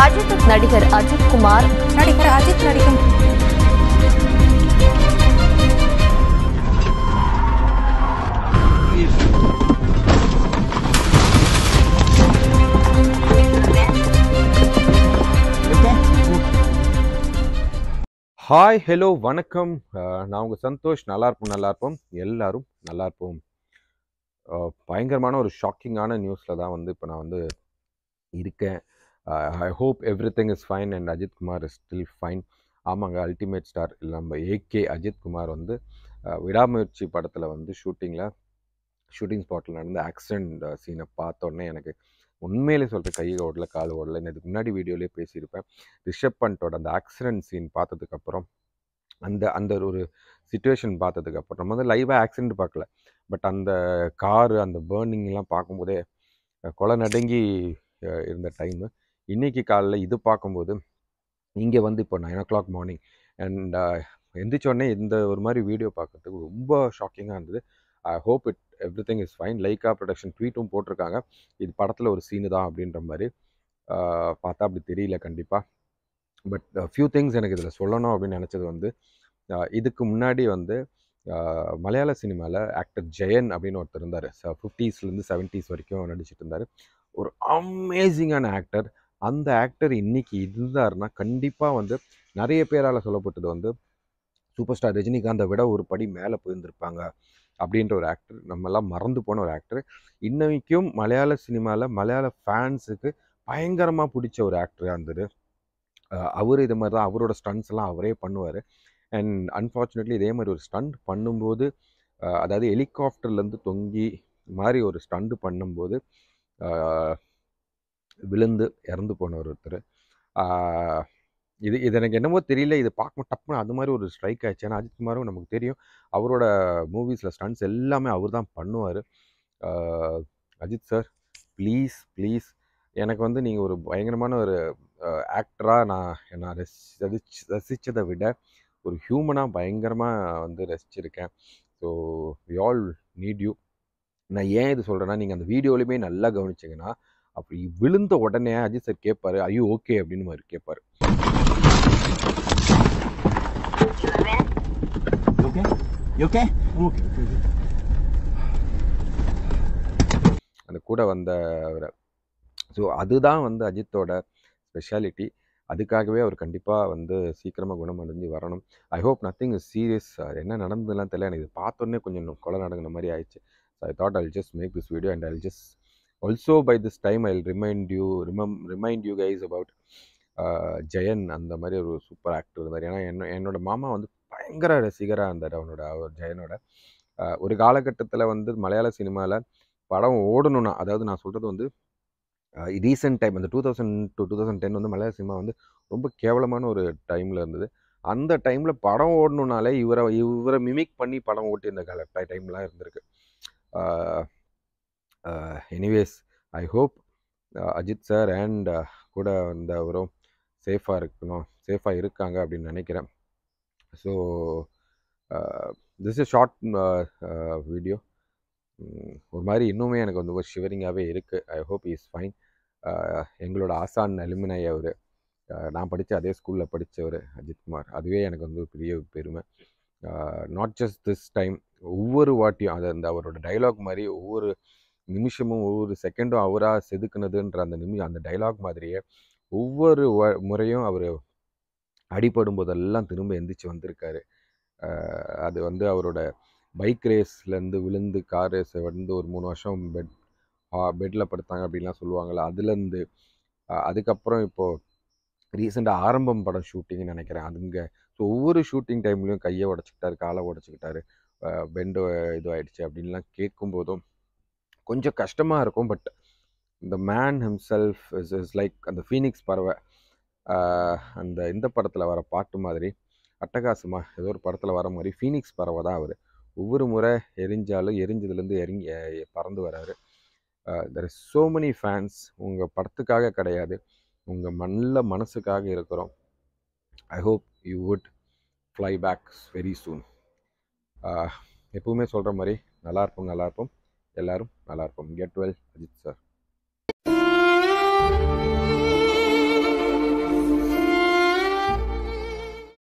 அஜித் நடிகர் அஜித் குமார் நடிகர் அஜித் நடிக்கும் ஹாய் ஹலோ வணக்கம். நான் உங்கள் சந்தோஷ். நல்லா இருப்போம் எல்லாரும் நல்லா இருப்போம். பயங்கரமான ஒரு ஷாக்கிங்கான நியூஸில் தான் வந்து இப்போ நான் வந்து இருக்கேன். I hope everything is fine and Ajith Kumar is still fine. ஆமாங்க, அல்டிமேட் ஸ்டார் இல்லை நம்ம ஏகே அஜித் குமார் வந்து விடாமுயற்சி படத்தில் வந்து ஷூட்டிங் ஸ்பாட்டில் நடந்த ஆக்சிடெண்ட் சீனை பார்த்தோன்னே எனக்கு உண்மையிலே சொல்கிறேன், கை ஓடல கால் ஓடல. இதுக்கு முன்னாடி வீடியோலேயே பேசியிருப்பேன். ரிஷப் பண்டோட அந்த ஆக்சிடெண்ட் சீன் பார்த்ததுக்கப்புறம் அந்த ஒரு சுச்சுவேஷன் பார்த்ததுக்கப்புறம் நம்ம வந்து லைவாக ஆக்சிடெண்ட் பார்க்கல, பட் அந்த காரு அந்த பேர்னிங்லாம் பார்க்கும்போதே கொலை நடுங்கி இருந்த டைமு. இன்றைக்கி காலையில் இது பார்க்கும்போது இங்கே வந்து இப்போ 9 o'clock மார்னிங் அண்ட் எந்திரிச்சோடனே இந்த ஒரு மாதிரி வீடியோ பார்க்குறதுக்கு ரொம்ப ஷாக்கிங்காக இருந்தது. I hope everything is fine. Lyca production ட்வீட்டும் போட்டிருக்காங்க, இது படத்தில் ஒரு சீனு தான் அப்படின்ற மாதிரி. பார்த்தா அப்படி தெரியல கண்டிப்பாக. பட் ஃபியூ திங்ஸ் எனக்கு இதில் சொல்லணும் அப்படின்னு நினச்சது வந்து, இதுக்கு முன்னாடி வந்து மலையாள சினிமாவில் ஆக்டர் ஜெயன் அப்படின்னு ஒருத்தர் இருந்தார். 50s வரைக்கும் 70s நடிச்சிட்டு இருந்தார். ஒரு அமேசிங்கான ஆக்டர். அந்த ஆக்டர் இன்றைக்கி இருந்தாருன்னா கண்டிப்பாக வந்து நிறைய பேரால் சொல்லப்பட்டது வந்து சூப்பர் ஸ்டார் ரஜினிகாந்தை விட ஒரு படி மேலே போயிருந்திருப்பாங்க அப்படின்ற ஒரு ஆக்டர். நம்மெல்லாம் மறந்து போன ஒரு ஆக்டர். இன்னைக்கும் மலையாள சினிமாவில் மலையாள ஃபேன்ஸுக்கு பயங்கரமாக பிடிச்ச ஒரு ஆக்டராக இருந்தது அவர். இது மாதிரி தான் அவரோட ஸ்டண்ட்ஸ் எல்லாம் அவரே பண்ணுவார். அண்ட் அன்ஃபார்ச்சுனேட்லி இதே மாதிரி ஒரு ஸ்டண்ட் பண்ணும்போது, அதாவது ஹெலிகாப்டர்லேருந்து தொங்கி மாதிரி ஒரு ஸ்டண்ட் பண்ணும்போது விழுந்து இறந்து போனவர் ஒருத்தர். இது எனக்கு என்னமோ தெரியல, இது பார்க்க டப்புன்னு அது மாதிரி ஒரு ஸ்ட்ரைக் ஆயிடுச்சு. ஏன்னா அஜித் குமாரும் நமக்கு தெரியும், அவரோட மூவிஸில் ஸ்டண்ட்ஸ் எல்லாமே அவர் தான் பண்ணுவார். அஜித் சார், ப்ளீஸ் எனக்கு வந்து நீங்கள் ஒரு பயங்கரமான ஒரு ஆக்டராக நான் ரசித்ததை விட ஒரு ஹியூமனாக பயங்கரமாக வந்து ரசிச்சிருக்கேன். So we all need you. நான் ஏன் இது சொல்கிறேன்னா, நீங்கள் அந்த வீடியோலையுமே நல்லா கவனிச்சிங்கன்னா, அப்படி விழுந்த உடனே அஜித் சார் கேட்பார், ஐயோ ஓகே அப்படின்னு மாதிரி கேட்பார். அந்த கூட வந்தவரை. ஸோ அதுதான் வந்து அஜித்தோட ஸ்பெஷாலிட்டி. அதுக்காகவே அவர் கண்டிப்பாக வந்து சீக்கிரமாக குணமடைஞ்சு வரணும். I hope nothing is serious. என்ன நடந்ததுலாம் தெரியல, எனக்கு இது பார்த்தோன்னே கொஞ்சம் கொலை நடங்கின மாதிரி ஆயிடுச்சு. So I thought I'll just make this video and I'll just also by this time I'll remind you guys about Jayan. அந்த மாதிரி ஒரு சூப்பர் ஆக்டர் இருந்தார். ஏன்னா என்னோட மாமா வந்து பயங்கர ரசிகராக இருந்தார் அவர் ஜெயனோட. ஒரு காலகட்டத்தில் வந்து மலையாள சினிமாவில் படம் ஓடணும்னா, அதாவது நான் சொல்கிறது வந்து ரீசெண்ட் டைம் அந்த 2000 to 2010 வந்து மலையாள சினிமா வந்து ரொம்ப கேவலமான ஒரு டைமில் இருந்தது. அந்த டைமில் படம் ஓடணுன்னாலே இவரை மிமிக் பண்ணி படம் ஓட்டியிருந்த டைம்லாம் இருந்திருக்கு. Anyways I hope Ajith sir and கூட வந்தவரும் சேஃபாக இருக்காங்க அப்படின்னு நினைக்கிறேன். So this is short video. ஒரு மாதிரி இன்னுமே எனக்கு வந்து ஒரு ஷிவரிங்காகவே இருக்குது. I hope is fine. எங்களோட ஆசான் அலுமினை அவர். நான் படித்த அதே ஸ்கூலில் படித்தவர் அஜித்குமார். அதுவே எனக்கு வந்து பெரிய பெருமை. நாட் ஜஸ்ட் திஸ் டைம், ஒவ்வொரு வாட்டியும் அந்த அவரோட டைலாக் மாதிரி ஒவ்வொரு நிமிஷமும் ஒவ்வொரு செகண்டும் அவராக செதுக்குனதுன்ற அந்த டைலாக் மாதிரியே ஒவ்வொரு முறையும் அவர் அடிபடும் போதெல்லாம் திரும்ப எந்திரிச்சு வந்திருக்காரு. அது வந்து அவரோட பைக் ரேஸ்லேருந்து விழுந்து கார் ரேஸை வந்து ஒரு 3 வருஷம் பெட்டில் படுத்தாங்க அப்படின்லாம் சொல்லுவாங்கள்ல, அதுலேருந்து அதுக்கப்புறம் இப்போது ரீசெண்டாக ஆரம்பம் படம் ஷூட்டிங்னு நினைக்கிறேன் அதுங்க. ஸோ ஒவ்வொரு ஷூட்டிங் டைம்லேயும் கையை உடச்சிக்கிட்டாரு, காலை உடச்சிக்கிட்டாரு, பெண்டு இதுவாகிடுச்சு அப்படின்லாம் கேட்கும்போதும் கொஞ்சம் கஷ்டமாக இருக்கும். பட் இந்த மேன் ஹிம்செல்ஃப் இஸ் லைக் அந்த ஃபீனிக்ஸ் பறவை. இந்த படத்தில் வர பாட்டு மாதிரி, அட்டகாசமாக ஏதோ ஒரு படத்தில் வர மாதிரி ஃபீனிக்ஸ் பறவை தான் அவர். ஒவ்வொரு முறை எரிஞ்சதுலேருந்து பறந்து வராரு. There is so many fans. உங்கள் படத்துக்காக கிடையாது, உங்கள் நல்ல மனசுக்காக இருக்கிறோம். I hope you would fly back very soon. எப்பவுமே சொல்கிற மாதிரி நல்லா இருப்போம், எல்லோரும் நல்லா இருப்போம். Get well Ajith sir.